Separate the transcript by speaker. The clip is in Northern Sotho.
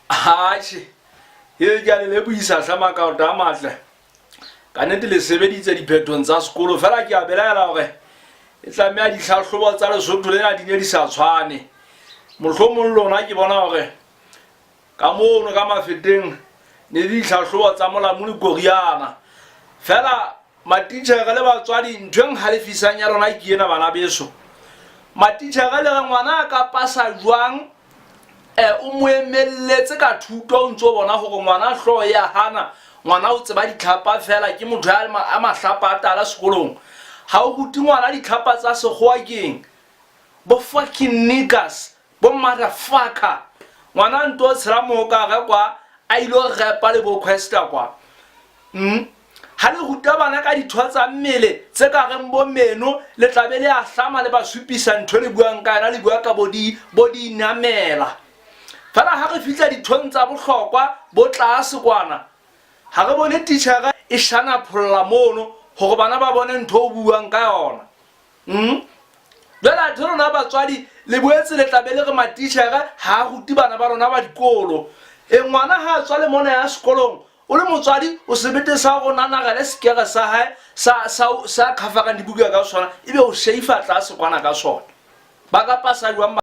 Speaker 1: Atjhe ye ke a le buisa hlama ka o tamatle ka nnete le sebeditse diphethong tsa sekolo fela ke a belaela hore e tlameha dihlahlobo tsa Lesotho lena di ne di sa tshwane mohlomong lona ke bona hore ka mono ka mafeteng ne di dihlahlobo tsa molamu le Koreana fela matitjhere le batswadi ntho e nghalefisang ya rona ke ena bana beso matitjhere le ngwana ka pasa jwang o mo emelletse ka thuto o ntso bona hore ngwana hloho ya hana ngwana o tseba ditlhapa fela ke motho a mahlapa a tala sekolong ha o ruti ngwana ditlhapa tsa sekgowa keng bo fucking niggas bo motherfucker ngwana nto tshela mohokare kwa a ilo repa le bo questa kwa ha le ruta bana ka ditho tsa mmele tse ka reng bo meno le tlabe le a hlama le ba supisa ntho le buang ka yena le bua ka body namela fela ha re fitla dithong tsa bohlokwa bo tlase kwana ha re bone titjhere e shana pholla mono hore bana ba bone ntho o buang ka yona jwale rona batswadi le boetse le tlabe le re matitjhere ha ruti bana ba rona ba dikolo ngwana ha tswa le mona ya sekolong o le motswadi o sebete sa go nanagele sekere sa hae sa khafarang dibuka ka sona ebe o sheifa tlase kwana ka sona ba ka pasa jwang